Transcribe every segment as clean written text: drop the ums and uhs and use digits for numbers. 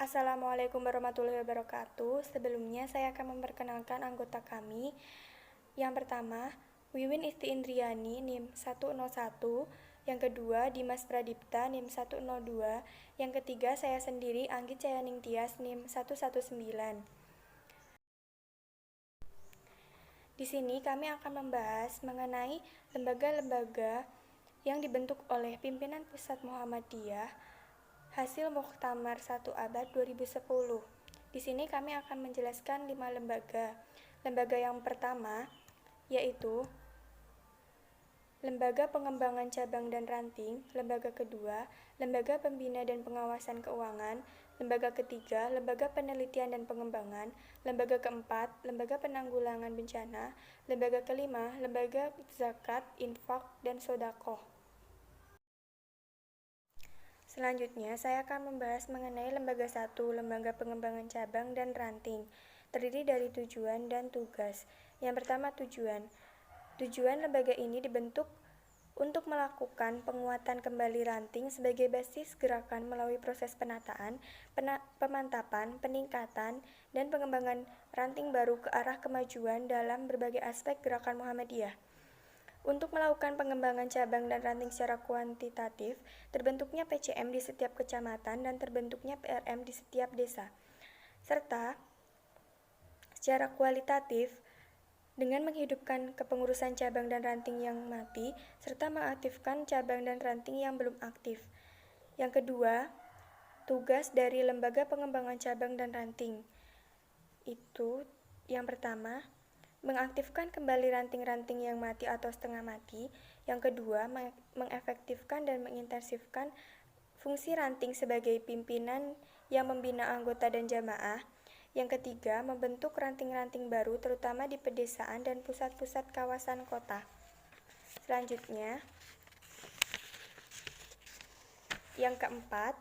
Assalamualaikum warahmatullahi wabarakatuh. Sebelumnya saya akan memperkenalkan anggota kami. Yang pertama, Wiwin Isti Indriani NIM 101. Yang kedua, Dimas Pradipta NIM 102. Yang ketiga, saya sendiri Anggit Cayaning Tias NIM 119. Di sini kami akan membahas mengenai lembaga-lembaga yang dibentuk oleh pimpinan Pusat Muhammadiyah hasil Muktamar 1 Abad 2010. Di sini kami akan menjelaskan 5 lembaga. Lembaga yang pertama yaitu Lembaga Pengembangan Cabang dan Ranting, lembaga kedua, Lembaga Pembina dan Pengawasan Keuangan, lembaga ketiga, Lembaga Penelitian dan Pengembangan, lembaga keempat, Lembaga Penanggulangan Bencana, lembaga kelima, Lembaga Zakat, Infak, dan Sodaqoh. Selanjutnya, saya akan membahas mengenai lembaga 1, Lembaga Pengembangan Cabang dan Ranting, terdiri dari tujuan dan tugas. Yang pertama, tujuan. Tujuan lembaga ini dibentuk untuk melakukan penguatan kembali ranting sebagai basis gerakan melalui proses penataan, pemantapan, peningkatan, dan pengembangan ranting baru ke arah kemajuan dalam berbagai aspek gerakan Muhammadiyah. Untuk melakukan pengembangan cabang dan ranting secara kuantitatif, terbentuknya PCM di setiap kecamatan dan terbentuknya PRM di setiap desa. Serta secara kualitatif, dengan menghidupkan kepengurusan cabang dan ranting yang mati, serta mengaktifkan cabang dan ranting yang belum aktif. Yang kedua, tugas dari Lembaga Pengembangan Cabang dan Ranting. Itu yang pertama, mengaktifkan kembali ranting-ranting yang mati atau setengah mati. Yang kedua, mengefektifkan dan mengintensifkan fungsi ranting sebagai pimpinan yang membina anggota dan jamaah. Yang ketiga, membentuk ranting-ranting baru terutama di pedesaan dan pusat-pusat kawasan kota. Selanjutnya, yang keempat,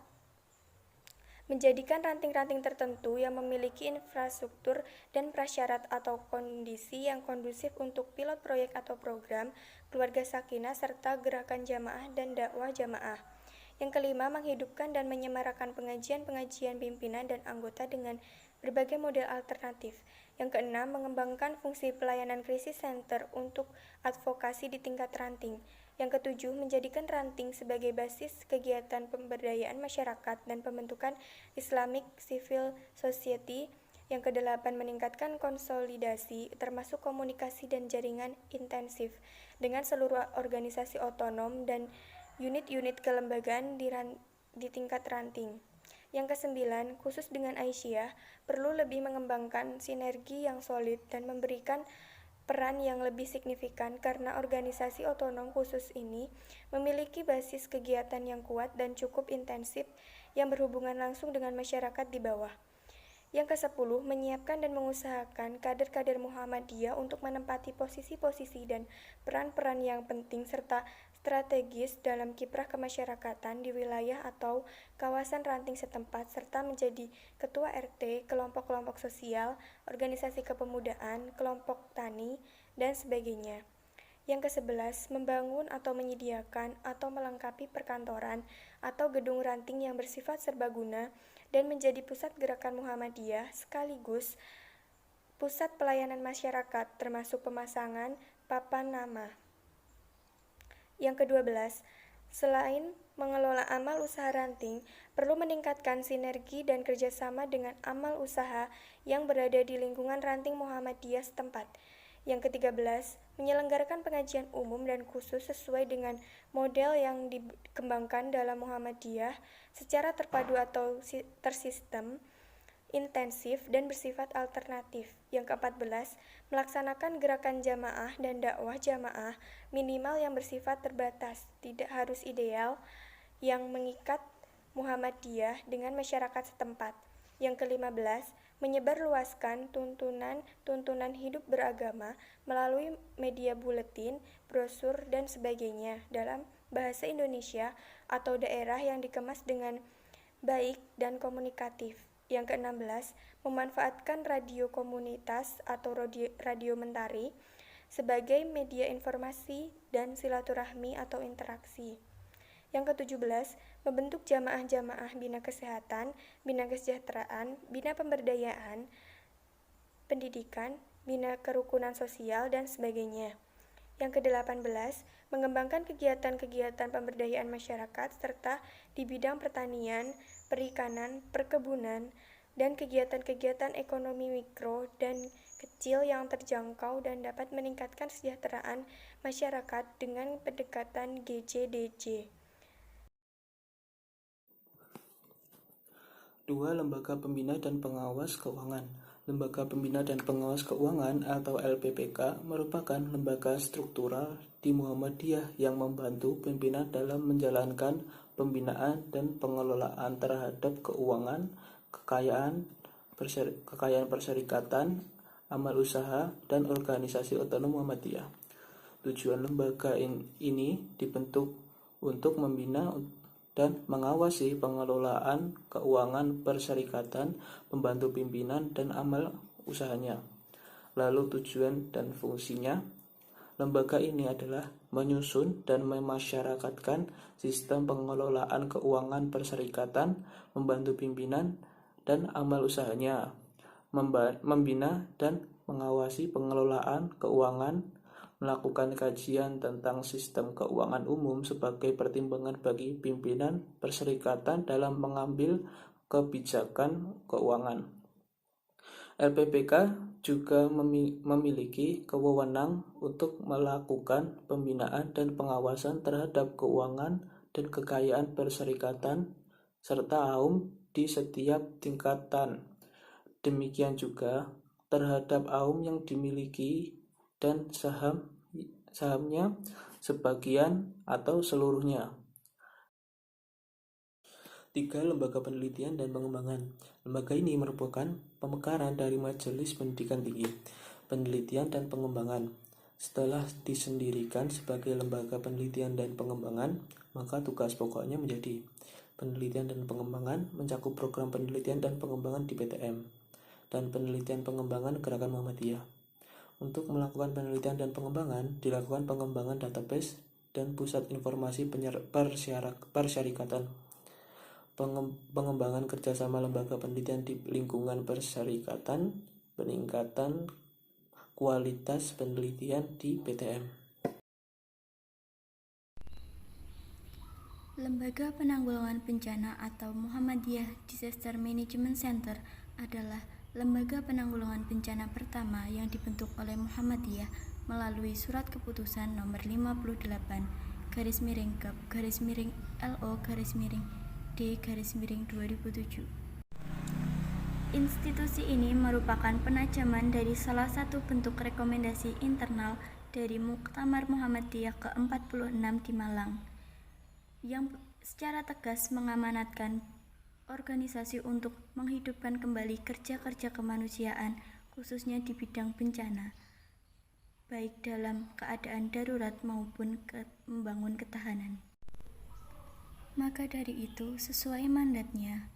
menjadikan ranting-ranting tertentu yang memiliki infrastruktur dan prasyarat atau kondisi yang kondusif untuk pilot proyek atau program keluarga sakinah serta gerakan jamaah dan dakwah jamaah. Yang kelima, menghidupkan dan menyemarakan pengajian-pengajian pimpinan dan anggota dengan berbagai model alternatif. Yang keenam, mengembangkan fungsi pelayanan krisis center untuk advokasi di tingkat ranting. Yang ketujuh, menjadikan ranting sebagai basis kegiatan pemberdayaan masyarakat dan pembentukan Islamic Civil Society. Yang kedelapan, meningkatkan konsolidasi termasuk komunikasi dan jaringan intensif dengan seluruh organisasi otonom dan unit-unit kelembagaan di tingkat ranting. Yang kesembilan, khusus dengan Aisyah, perlu lebih mengembangkan sinergi yang solid dan memberikan peran yang lebih signifikan karena organisasi otonom khusus ini memiliki basis kegiatan yang kuat dan cukup intensif yang berhubungan langsung dengan masyarakat di bawah. Yang ke-10, menyiapkan dan mengusahakan kader-kader Muhammadiyah untuk menempati posisi-posisi dan peran-peran yang penting serta strategis dalam kiprah kemasyarakatan di wilayah atau kawasan ranting setempat serta menjadi ketua RT, kelompok-kelompok sosial, organisasi kepemudaan, kelompok tani, dan sebagainya. Yang ke-11, membangun atau menyediakan atau melengkapi perkantoran atau gedung ranting yang bersifat serbaguna dan menjadi pusat gerakan Muhammadiyah sekaligus pusat pelayanan masyarakat termasuk pemasangan papan nama. Yang ke-12, selain mengelola amal usaha ranting, perlu meningkatkan sinergi dan kerjasama dengan amal usaha yang berada di lingkungan ranting Muhammadiyah setempat. Yang ke-13, menyelenggarakan pengajian umum dan khusus sesuai dengan model yang dikembangkan dalam Muhammadiyah secara terpadu atau tersistem, intensif, dan bersifat alternatif. Yang ke-14, melaksanakan gerakan jamaah dan dakwah jamaah minimal yang bersifat terbatas, tidak harus ideal, yang mengikat Muhammadiyah dengan masyarakat setempat. Yang ke-15, menyebarluaskan tuntunan hidup beragama melalui media buletin, brosur, dan sebagainya dalam bahasa Indonesia atau daerah yang dikemas dengan baik dan komunikatif. Yang ke-16, memanfaatkan radio komunitas atau radio mentari sebagai media informasi dan silaturahmi atau interaksi. Yang ke-17, membentuk jamaah-jamaah bina kesehatan, bina kesejahteraan, bina pemberdayaan, pendidikan, bina kerukunan sosial, dan sebagainya. Yang ke-18, mengembangkan kegiatan-kegiatan pemberdayaan masyarakat serta di bidang pertanian, perikanan, perkebunan, dan kegiatan-kegiatan ekonomi mikro dan kecil yang terjangkau dan dapat meningkatkan kesejahteraan masyarakat dengan pendekatan GCDJ. 2. Lembaga Pembina dan Pengawas Keuangan. Lembaga Pembina dan Pengawas Keuangan atau LPPK merupakan lembaga struktural di Muhammadiyah yang membantu pimpinan dalam menjalankan pembinaan dan pengelolaan terhadap keuangan, kekayaan perserikatan, amal usaha, dan organisasi otonom Muhammadiyah. Tujuan lembaga ini dibentuk untuk membina dan mengawasi pengelolaan keuangan perserikatan, membantu pimpinan dan amal usahanya. Lalu tujuan dan fungsinya, lembaga ini adalah menyusun dan memasyarakatkan sistem pengelolaan keuangan perserikatan, membantu pimpinan dan amal usahanya, membina dan mengawasi pengelolaan keuangan, melakukan kajian tentang sistem keuangan umum sebagai pertimbangan bagi pimpinan perserikatan dalam mengambil kebijakan keuangan. LPPK juga memiliki kewenangan untuk melakukan pembinaan dan pengawasan terhadap keuangan dan kekayaan perserikatan serta AUM di setiap tingkatan. Demikian juga terhadap AUM yang dimiliki dan sahamnya sebagian atau seluruhnya. 3. Lembaga Penelitian dan Pengembangan. Lembaga ini merupakan pemekaran dari Majelis Pendidikan Tinggi, Penelitian dan Pengembangan. Setelah disendirikan sebagai lembaga penelitian dan pengembangan, maka tugas pokoknya menjadi penelitian dan pengembangan, mencakup program penelitian dan pengembangan di PTM dan penelitian pengembangan Gerakan Muhammadiyah. Untuk melakukan penelitian dan pengembangan, dilakukan pengembangan database dan pusat informasi persyarikatan, pengembangan kerjasama lembaga penelitian di lingkungan persyarikatan, peningkatan kualitas penelitian di PTM. Lembaga Penanggulangan Bencana atau Muhammadiyah Disaster Management Center adalah lembaga penanggulangan bencana pertama yang dibentuk oleh Muhammadiyah melalui Surat Keputusan Nomor 58-LO-D-2007. Institusi ini merupakan penajaman dari salah satu bentuk rekomendasi internal dari Muktamar Muhammadiyah ke-46 di Malang, yang secara tegas mengamanatkan organisasi untuk menghidupkan kembali kerja-kerja kemanusiaan, khususnya di bidang bencana, baik dalam keadaan darurat maupun membangun ketahanan. Maka dari itu, sesuai mandatnya,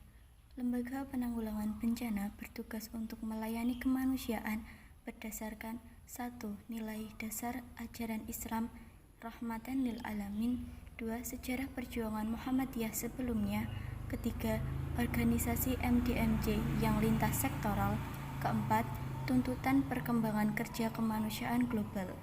Lembaga Penanggulangan Bencana bertugas untuk melayani kemanusiaan berdasarkan 1. Nilai dasar ajaran Islam rahmatan lil alamin, 2. Sejarah perjuangan Muhammadiyah sebelumnya, ketiga, organisasi MDMJ yang lintas sektoral, keempat, tuntutan perkembangan kerja kemanusiaan global.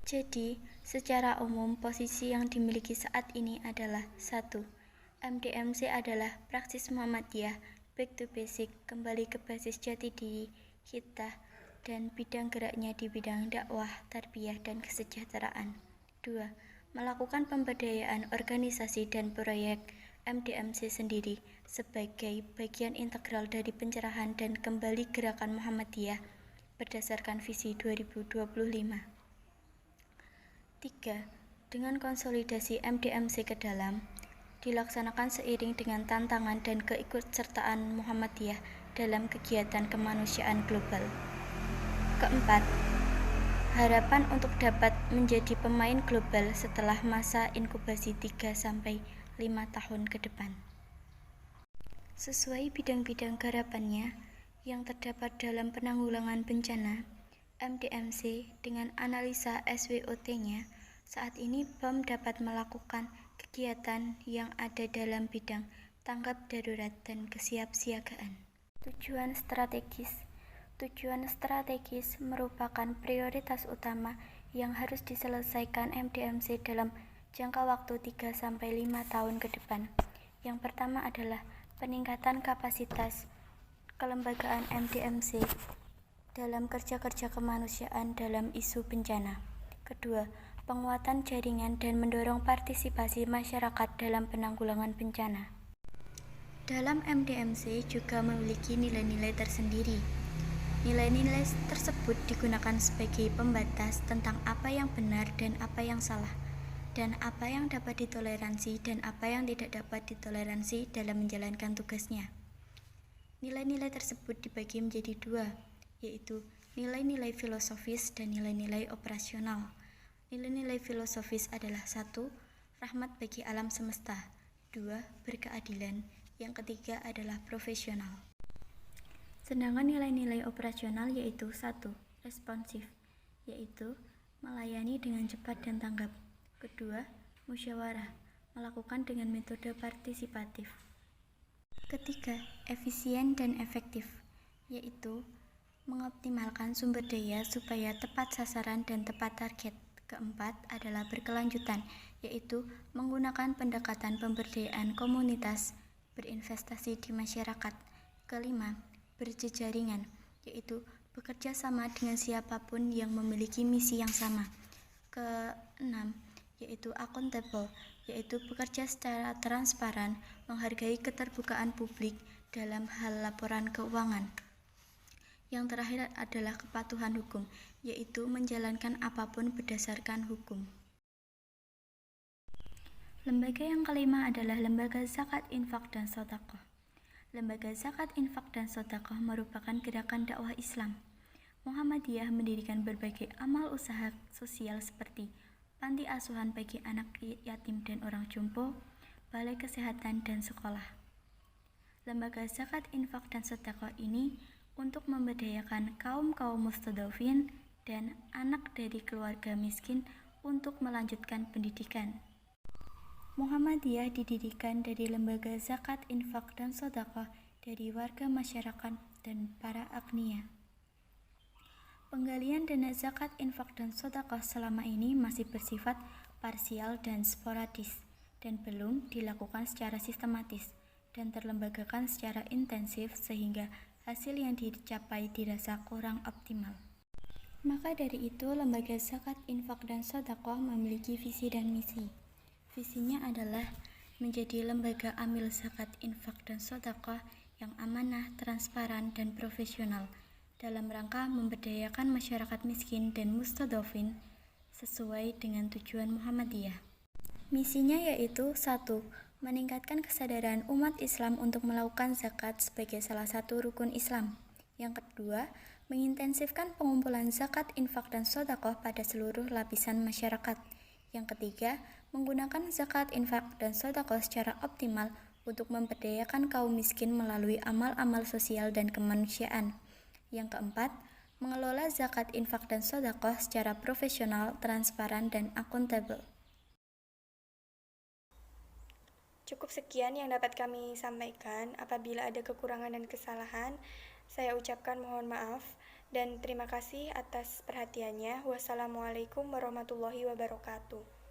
Jadi, secara umum posisi yang dimiliki saat ini adalah 1. MDMC adalah praksis Muhammadiyah, back to basic, kembali ke basis jati diri kita, dan bidang geraknya di bidang dakwah, tarbiyah, dan kesejahteraan. 2. Melakukan pemberdayaan organisasi dan proyek MDMC sendiri sebagai bagian integral dari pencerahan dan kembali gerakan Muhammadiyah berdasarkan visi 2025. 3. Dengan konsolidasi MDMC ke dalam, dilaksanakan seiring dengan tantangan dan keikutsertaan Muhammadiyah dalam kegiatan kemanusiaan global. Keempat, harapan untuk dapat menjadi pemain global setelah masa inkubasi 3-5 tahun ke depan. Sesuai bidang-bidang garapannya yang terdapat dalam penanggulangan bencana, MDMC dengan analisa SWOT-nya, saat ini BEM dapat melakukan kegiatan yang ada dalam bidang tanggap darurat dan kesiapsiagaan. Tujuan strategis. Tujuan strategis merupakan prioritas utama yang harus diselesaikan MDMC dalam jangka waktu 3-5 tahun ke depan. Yang pertama adalah peningkatan kapasitas kelembagaan MDMC dalam kerja-kerja kemanusiaan dalam isu bencana. Kedua, penguatan jaringan dan mendorong partisipasi masyarakat dalam penanggulangan bencana. Dalam MDMC juga memiliki nilai-nilai tersendiri. Nilai-nilai tersebut digunakan sebagai pembatas tentang apa yang benar dan apa yang salah, dan apa yang dapat ditoleransi dan apa yang tidak dapat ditoleransi dalam menjalankan tugasnya. Nilai-nilai tersebut dibagi menjadi dua, yaitu nilai-nilai filosofis dan nilai-nilai operasional. Nilai-nilai filosofis adalah 1. Rahmat bagi alam semesta, 2. Berkeadilan, yang ketiga adalah profesional. Sedangkan nilai-nilai operasional yaitu 1. Responsif, yaitu melayani dengan cepat dan tanggap. Kedua, musyawarah, melakukan dengan metode partisipatif. Ketiga, efisien dan efektif, yaitu mengoptimalkan sumber daya supaya tepat sasaran dan tepat target. Keempat adalah berkelanjutan, yaitu menggunakan pendekatan pemberdayaan komunitas, berinvestasi di masyarakat. Kelima, berjejaringan, yaitu bekerja sama dengan siapapun yang memiliki misi yang sama. Keenam, yaitu accountable, yaitu bekerja secara transparan, menghargai keterbukaan publik dalam hal laporan keuangan. Yang terakhir adalah kepatuhan hukum, yaitu menjalankan apapun berdasarkan hukum. Lembaga yang kelima adalah Lembaga Zakat, Infak, dan Shadaqah. Lembaga Zakat, Infak, dan Shadaqah merupakan gerakan dakwah Islam. Muhammadiyah mendirikan berbagai amal usaha sosial seperti panti asuhan bagi anak yatim dan orang jompo, balai kesehatan, dan sekolah. Lembaga Zakat, Infak, dan Shadaqah ini untuk memberdayakan kaum-kaum mustadhafin dan anak dari keluarga miskin untuk melanjutkan pendidikan. Muhammadiyah didirikan dari lembaga zakat, infak, dan sedekah dari warga masyarakat dan para agnia. Penggalian dana zakat, infak, dan sedekah selama ini masih bersifat parsial dan sporadis dan belum dilakukan secara sistematis dan terlembagakan secara intensif sehingga hasil yang dicapai dirasa kurang optimal. Maka dari itu, lembaga zakat, infak, dan sedekah memiliki visi dan misi. Visinya adalah menjadi lembaga amil zakat, infak, dan sedekah yang amanah, transparan, dan profesional dalam rangka memberdayakan masyarakat miskin dan mustadhafin sesuai dengan tujuan Muhammadiyah. Misinya yaitu 1. Meningkatkan kesadaran umat Islam untuk melakukan zakat sebagai salah satu rukun Islam. Yang kedua, mengintensifkan pengumpulan zakat, infak, dan sedekah pada seluruh lapisan masyarakat. Yang ketiga, menggunakan zakat, infak, dan sedekah secara optimal untuk memberdayakan kaum miskin melalui amal-amal sosial dan kemanusiaan. Yang keempat, mengelola zakat, infak, dan sedekah secara profesional, transparan, dan akuntabel. Cukup sekian yang dapat kami sampaikan. Apabila ada kekurangan dan kesalahan, saya ucapkan mohon maaf dan terima kasih atas perhatiannya. Wassalamualaikum warahmatullahi wabarakatuh.